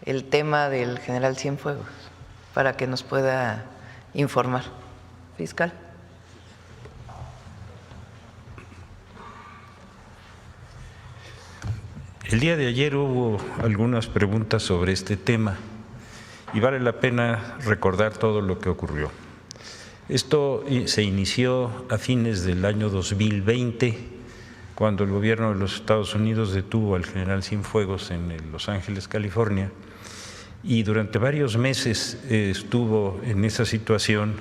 el tema del general Cienfuegos para que nos pueda informar. Fiscal. El día de ayer hubo algunas preguntas sobre este tema y vale la pena recordar todo lo que ocurrió. Esto se inició a fines del año 2020, cuando el gobierno de los Estados Unidos detuvo al general Cienfuegos en Los Ángeles, California, y durante varios meses estuvo en esa situación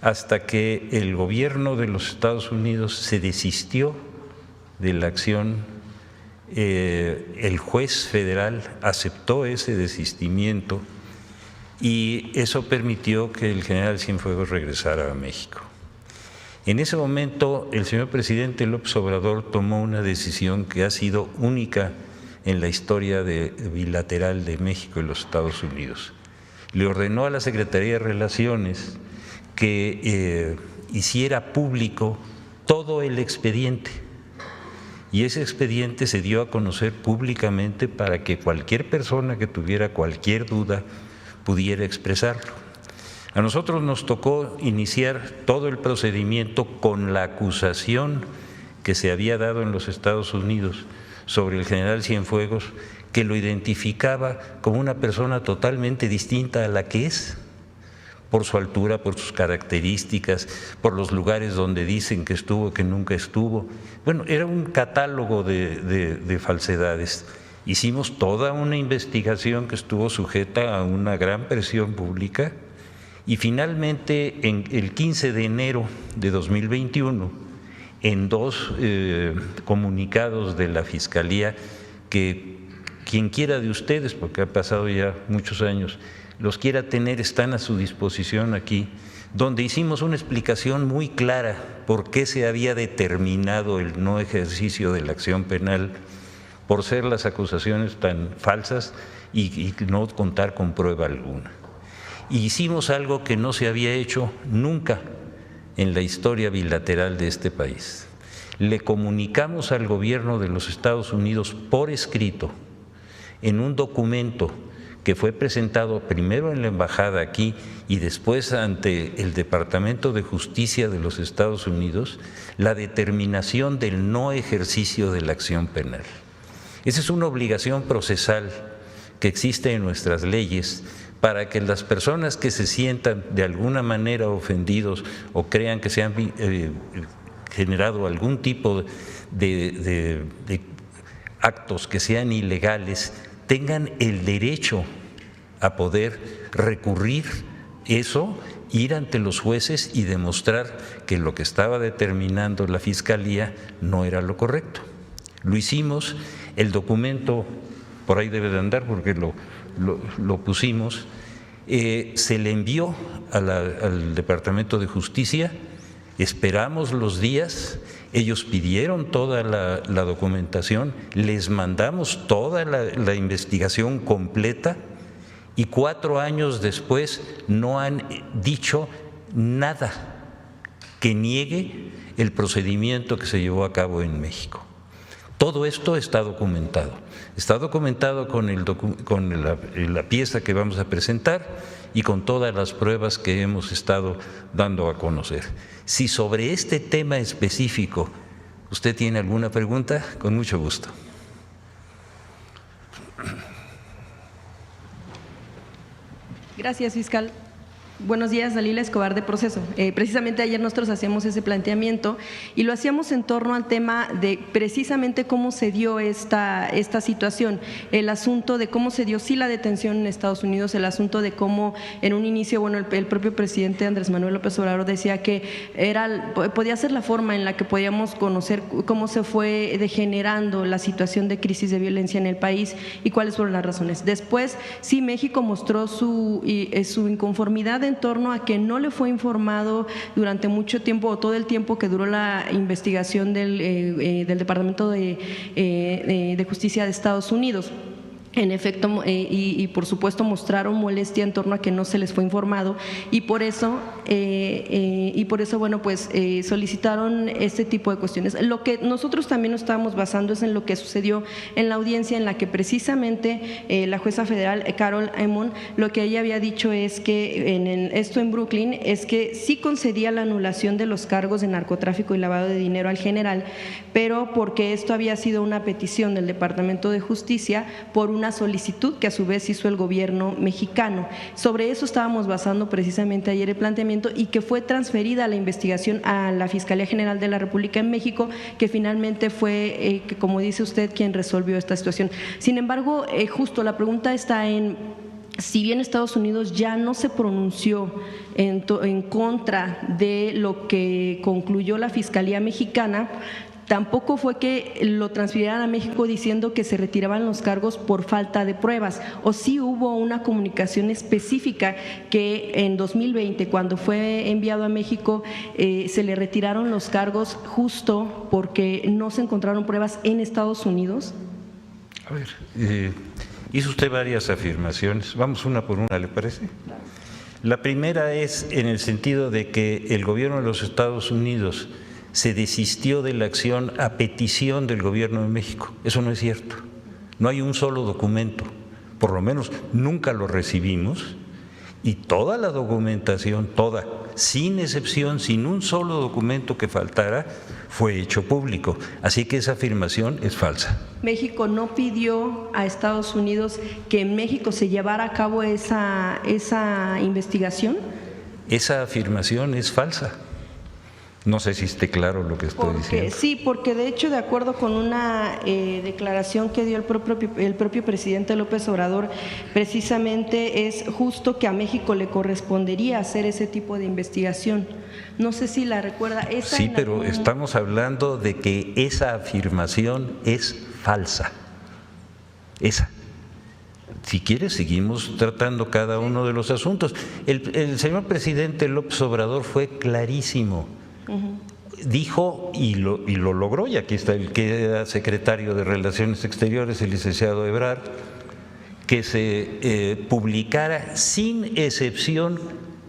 hasta que el gobierno de los Estados Unidos se desistió de la acción. El juez federal aceptó ese desistimiento y eso permitió que el general Cienfuegos regresara a México. En ese momento, el señor presidente López Obrador tomó una decisión que ha sido única en la historia bilateral de México y los Estados Unidos. Le ordenó a la Secretaría de Relaciones que hiciera público todo el expediente, y ese expediente se dio a conocer públicamente para que cualquier persona que tuviera cualquier duda pudiera expresarlo. A nosotros nos tocó iniciar todo el procedimiento con la acusación que se había dado en los Estados Unidos sobre el general Cienfuegos, que lo identificaba como una persona totalmente distinta a la que es, por su altura, por sus características, por los lugares donde dicen que estuvo, que nunca estuvo. Bueno, era un catálogo de falsedades. Hicimos toda una investigación que estuvo sujeta a una gran presión pública y finalmente el 15 de enero de 2021, en dos comunicados de la Fiscalía, que quien quiera de ustedes, porque ha pasado ya muchos años, los quiera tener, están a su disposición aquí, donde hicimos una explicación muy clara por qué se había determinado el no ejercicio de la acción penal por ser las acusaciones tan falsas y no contar con prueba alguna. Y hicimos algo que no se había hecho nunca en la historia bilateral de este país. Le comunicamos al gobierno de los Estados Unidos por escrito, en un documento que fue presentado primero en la embajada aquí y después ante el Departamento de Justicia de los Estados Unidos, la determinación del no ejercicio de la acción penal. Esa es una obligación procesal que existe en nuestras leyes para que las personas que se sientan de alguna manera ofendidos o crean que se han generado algún tipo de actos que sean ilegales, tengan el derecho a poder recurrir eso, ir ante los jueces y demostrar que lo que estaba determinando la Fiscalía no era lo correcto. Lo hicimos, el documento por ahí debe de andar porque lo pusimos, se le envió al Departamento de Justicia, esperamos los días. Ellos pidieron toda la documentación, les mandamos toda la investigación completa y 4 años después no han dicho nada que niegue el procedimiento que se llevó a cabo en México. Todo esto está documentado con la pieza que vamos a presentar y con todas las pruebas que hemos estado dando a conocer. Si sobre este tema específico usted tiene alguna pregunta, con mucho gusto. Gracias, fiscal. Buenos días, Dalila Escobar de Proceso. Precisamente ayer nosotros hacíamos ese planteamiento y lo hacíamos en torno al tema de precisamente cómo se dio esta situación, el asunto de cómo se dio sí la detención en Estados Unidos, el asunto de cómo en un inicio, bueno, el propio presidente Andrés Manuel López Obrador decía que podía ser la forma en la que podíamos conocer cómo se fue degenerando la situación de crisis de violencia en el país y cuáles fueron las razones. Después, sí, México mostró su inconformidad en torno a que no le fue informado durante mucho tiempo o todo el tiempo que duró la investigación del Departamento de Justicia de Estados Unidos. En efecto, y por supuesto mostraron molestia en torno a que no se les fue informado y por eso bueno, pues solicitaron este tipo de cuestiones. Lo que nosotros también nos estábamos basando es en lo que sucedió en la audiencia en la que precisamente la jueza federal Carol Emon, lo que ella había dicho es que esto en Brooklyn es que sí concedía la anulación de los cargos de narcotráfico y lavado de dinero al general, pero porque esto había sido una petición del Departamento de Justicia por una solicitud que a su vez hizo el gobierno mexicano. Sobre eso estábamos basando precisamente ayer el planteamiento y que fue transferida la investigación a la Fiscalía General de la República en México, que finalmente fue, que como dice usted, quien resolvió esta situación. Sin embargo, justo la pregunta está en… Si bien Estados Unidos ya no se pronunció en contra de lo que concluyó la Fiscalía Mexicana, tampoco fue que lo transfirieran a México diciendo que se retiraban los cargos por falta de pruebas, o sí hubo una comunicación específica que en 2020, cuando fue enviado a México, se le retiraron los cargos justo porque no se encontraron pruebas en Estados Unidos. A ver, hizo usted varias afirmaciones, vamos una por una, ¿le parece? La primera es en el sentido de que el gobierno de los Estados Unidos se desistió de la acción a petición del gobierno de México. Eso no es cierto. No hay un solo documento, por lo menos nunca lo recibimos, y toda la documentación, toda, sin excepción, sin un solo documento que faltara, fue hecho público. Así que esa afirmación es falsa. México no pidió a Estados Unidos que en México se llevara a cabo esa investigación. Esa afirmación es falsa. No sé si esté claro lo que estoy diciendo. Sí, porque de hecho, de acuerdo con una declaración que dio el propio presidente López Obrador, precisamente es justo que a México le correspondería hacer ese tipo de investigación. No sé si la recuerda. Sí, pero estamos hablando de que esa afirmación es falsa. Esa. Si quiere, seguimos tratando cada uno de los asuntos. El señor presidente López Obrador fue clarísimo. Dijo y lo logró, y aquí está el que era secretario de Relaciones Exteriores, el licenciado Ebrard, que se publicara sin excepción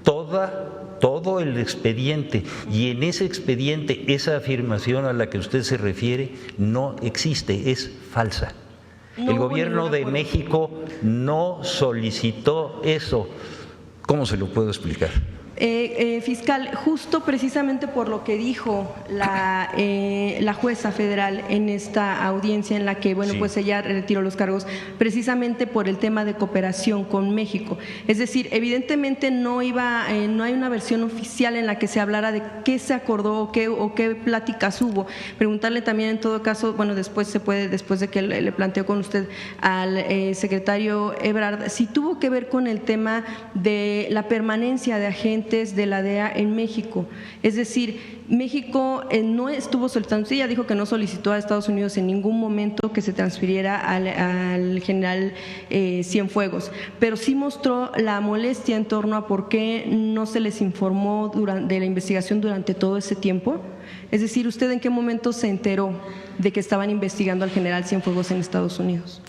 todo el expediente, y en ese expediente esa afirmación a la que usted se refiere no existe, es falsa. El gobierno de México no solicitó eso. ¿Cómo se lo puedo explicar? Fiscal, justo precisamente por lo que dijo la jueza federal en esta audiencia en la que, bueno, sí, pues ella retiró los cargos, precisamente por el tema de cooperación con México. Es decir, evidentemente no hay una versión oficial en la que se hablara de qué se acordó o qué pláticas hubo. Preguntarle también en todo caso, bueno, después de que le planteó con usted al secretario Ebrard, si tuvo que ver con el tema de la permanencia de agentes de la DEA en México. Es decir, México no estuvo solicitando, ella dijo que no solicitó a Estados Unidos en ningún momento que se transfiriera al general Cienfuegos, pero sí mostró la molestia en torno a por qué no se les informó de la investigación durante todo ese tiempo. Es decir, ¿usted en qué momento se enteró de que estaban investigando al general Cienfuegos en Estados Unidos?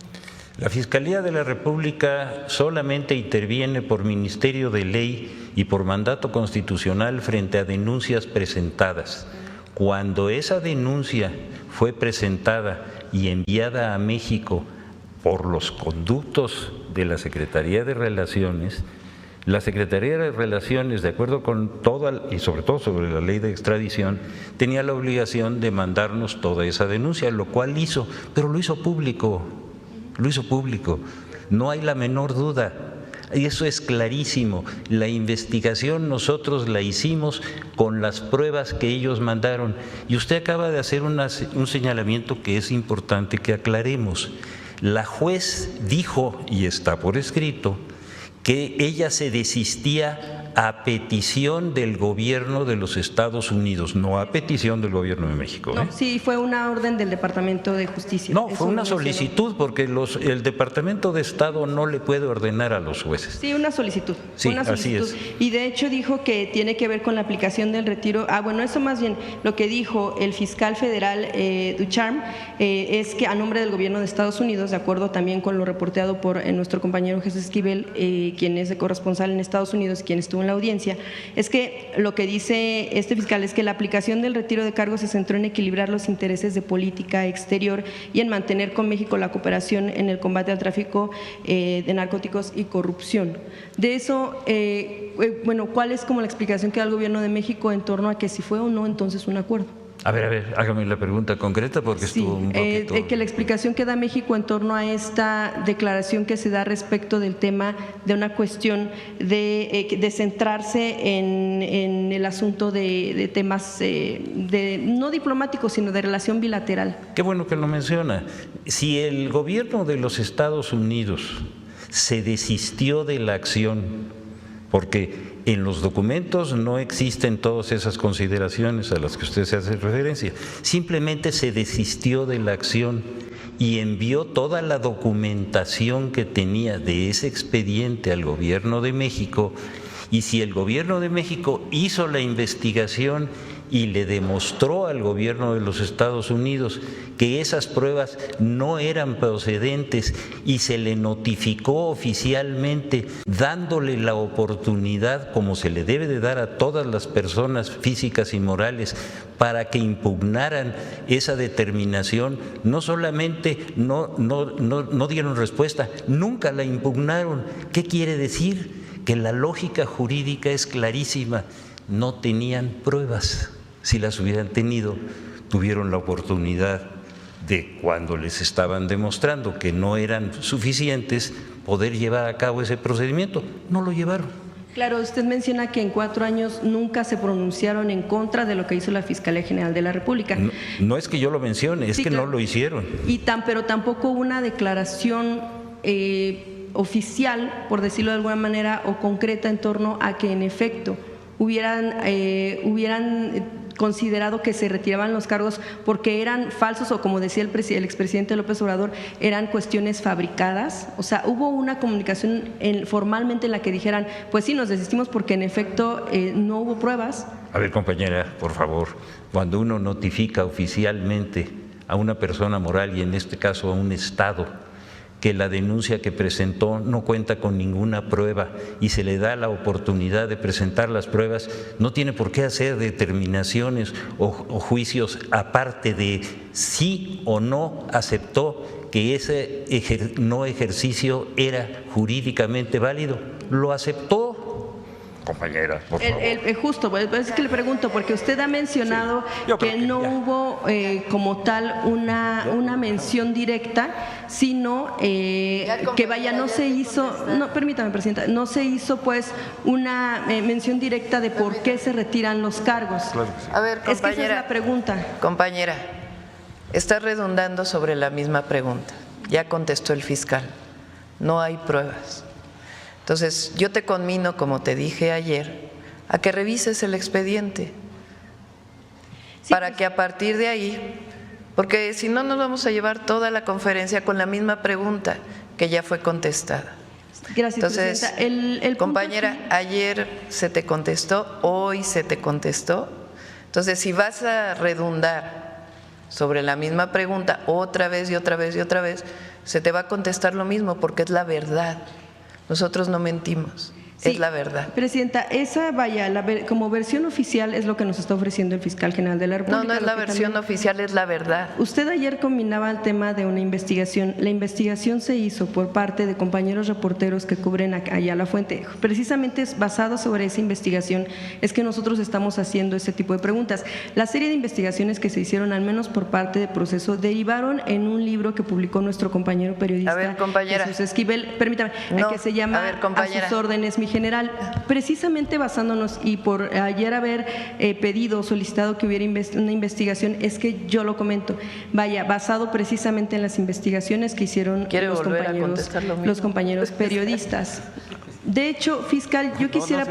La Fiscalía de la República solamente interviene por ministerio de ley y por mandato constitucional frente a denuncias presentadas. Cuando esa denuncia fue presentada y enviada a México por los conductos de la Secretaría de Relaciones, la Secretaría de Relaciones, de acuerdo con toda, y sobre todo sobre la ley de extradición, tenía la obligación de mandarnos toda esa denuncia, lo cual hizo, pero lo hizo público. Lo hizo público, no hay la menor duda, y eso es clarísimo. La investigación nosotros la hicimos con las pruebas que ellos mandaron, y usted acaba de hacer un señalamiento que es importante que aclaremos. La juez dijo, y está por escrito, que ella se desistía a petición del gobierno de los Estados Unidos, no a petición del gobierno de México. No, sí, fue una orden del Departamento de Justicia. No, Eso fue una lo mencionó. solicitud porque el Departamento de Estado no le puede ordenar a los jueces. Sí, una solicitud. Sí, una así solicitud. es. Y de hecho dijo que tiene que ver con la aplicación del retiro. Bueno, eso más bien lo que dijo el fiscal federal Ducharme es que a nombre del gobierno de Estados Unidos, de acuerdo también con lo reporteado por nuestro compañero Jesús Esquivel, quien es de corresponsal en Estados Unidos, quien estuvo en la audiencia, es que lo que dice este fiscal es que la aplicación del retiro de cargos se centró en equilibrar los intereses de política exterior y en mantener con México la cooperación en el combate al tráfico de narcóticos y corrupción. De eso, bueno, ¿cuál es como la explicación que da el gobierno de México en torno a que si fue o no entonces un acuerdo? A ver, hágame la pregunta concreta porque Sí, estuvo un poquito… que la explicación que da México en torno a esta declaración que se da respecto del tema de una cuestión de centrarse en el asunto de temas no diplomáticos, sino de relación bilateral. Qué bueno que lo menciona. Si el gobierno de los Estados Unidos se desistió de la acción, porque en los documentos no existen todas esas consideraciones a las que usted se hace referencia, simplemente se desistió de la acción y envió toda la documentación que tenía de ese expediente al gobierno de México, y si el gobierno de México hizo la investigación y le demostró al gobierno de los Estados Unidos que esas pruebas no eran procedentes y se le notificó oficialmente, dándole la oportunidad, como se le debe de dar a todas las personas físicas y morales, para que impugnaran esa determinación, no solamente no dieron respuesta, nunca la impugnaron. ¿Qué quiere decir? Que la lógica jurídica es clarísima, no tenían pruebas. Si las hubieran tenido, tuvieron la oportunidad de, cuando les estaban demostrando que no eran suficientes, poder llevar a cabo ese procedimiento. No lo llevaron. Claro, usted menciona que en 4 años nunca se pronunciaron en contra de lo que hizo la Fiscalía General de la República. No es que yo lo mencione, es Sí, que claro. no lo hicieron. Pero tampoco una declaración oficial, por decirlo de alguna manera, o concreta en torno a que en efecto hubieran considerado que se retiraban los cargos porque eran falsos, o como decía el expresidente López Obrador, eran cuestiones fabricadas. O sea, hubo una comunicación formalmente en la que dijeran, pues sí, nos desistimos porque en efecto no hubo pruebas. A ver, compañera, por favor, cuando uno notifica oficialmente a una persona moral, y en este caso a un Estado, que la denuncia que presentó no cuenta con ninguna prueba y se le da la oportunidad de presentar las pruebas, no tiene por qué hacer determinaciones o juicios aparte de sí o no aceptó que ese no ejercicio era jurídicamente válido. Lo aceptó. Compañera, por favor. Justo, es que le pregunto, porque usted ha mencionado que no hubo como tal una mención directa, sino que vaya, no se hizo, no, permítame, Presidenta, no se hizo pues una mención directa de por qué se retiran los cargos. A ver, Es que esa es compañera, la pregunta. compañera, está redundando sobre la misma pregunta. Ya contestó el fiscal, no hay pruebas. Entonces, yo te conmino, como te dije ayer, a que revises el expediente para que a partir de ahí, porque si no nos vamos a llevar toda la conferencia con la misma pregunta que ya fue contestada. Gracias, Entonces, Presidenta. El punto compañera, aquí… ayer se te contestó, hoy se te contestó. Entonces, si vas a redundar sobre la misma pregunta otra vez y otra vez y otra vez, se te va a contestar lo mismo porque es la verdad. Nosotros no mentimos, Sí, es la verdad. Presidenta, esa como versión oficial es lo que nos está ofreciendo el fiscal general de la República. No es la versión oficial, es la verdad. Usted ayer combinaba el tema de una investigación. La investigación se hizo por parte de compañeros reporteros que cubren allá la fuente. Precisamente es basado sobre esa investigación es que nosotros estamos haciendo ese tipo de preguntas. La serie de investigaciones que se hicieron, al menos por parte de Proceso, derivaron en un libro que publicó nuestro compañero periodista A ver, compañera. Jesús Esquivel, permítame, No, que se llama a ver, compañera. A sus órdenes, mi general, precisamente basándonos y por ayer haber pedido, solicitado que hubiera una investigación, es que yo lo comento, vaya, basado precisamente en las investigaciones que hicieron ¿Quiere volver a contestar lo mismo? los compañeros periodistas. De hecho, fiscal, yo quisiera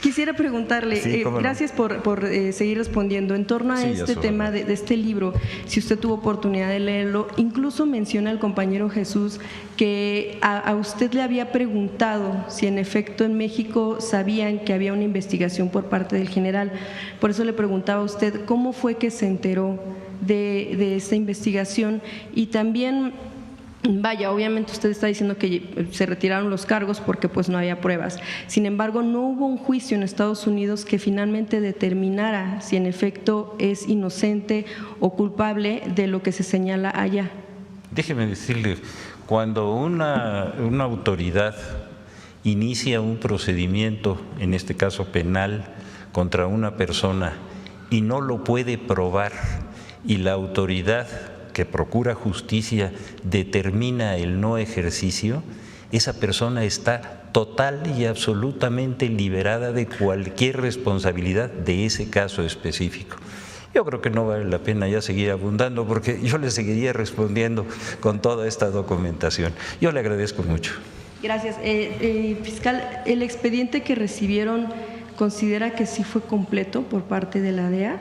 Quisiera preguntarle, Sí, cómo no. gracias por seguir respondiendo, en torno a Sí, este tema de este libro, si usted tuvo oportunidad de leerlo, incluso menciona el compañero Jesús que a usted le había preguntado si en efecto en México sabían que había una investigación por parte del general. Por eso le preguntaba a usted cómo fue que se enteró de esta investigación y también… Vaya, obviamente usted está diciendo que se retiraron los cargos porque pues no había pruebas. Sin embargo, no hubo un juicio en Estados Unidos que finalmente determinara si en efecto es inocente o culpable de lo que se señala allá. Déjeme decirle, cuando una autoridad inicia un procedimiento, en este caso penal, contra una persona y no lo puede probar y la autoridad que procura justicia determina el no ejercicio, esa persona está total y absolutamente liberada de cualquier responsabilidad de ese caso específico. Yo creo que no vale la pena ya seguir abundando porque yo le seguiría respondiendo con toda esta documentación. Yo le agradezco mucho. Gracias. Fiscal, ¿el expediente que recibieron considera que sí fue completo por parte de la DEA?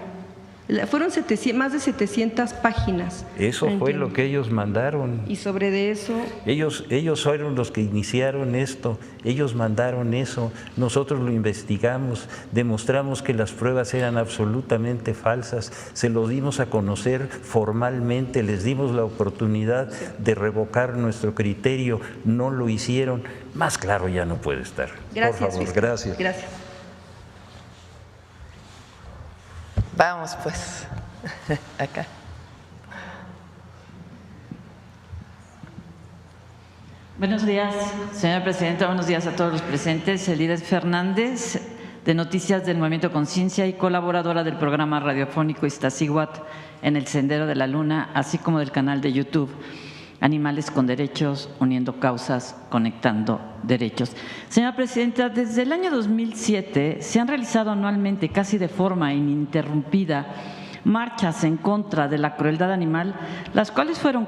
Fueron más de 700 páginas. Eso fue lo que ellos mandaron. Y sobre de eso… Ellos fueron los que iniciaron esto, ellos mandaron eso, nosotros lo investigamos, demostramos que las pruebas eran absolutamente falsas, se lo dimos a conocer formalmente, les dimos la oportunidad de revocar nuestro criterio, no lo hicieron. Más claro ya no puede estar. Gracias, por favor, fiscal. gracias. Gracias. Vamos pues, acá. Buenos días, señora presidenta, buenos días a todos los presentes. Elides Fernández, de Noticias del Movimiento Conciencia y colaboradora del programa radiofónico Iztaccíhuatl en el Sendero de la Luna, así como del canal de YouTube Animales con Derechos, Uniendo Causas, Conectando Derechos. Señora presidenta, desde el año 2007 se han realizado anualmente, casi de forma ininterrumpida, marchas en contra de la crueldad animal, las cuales fueron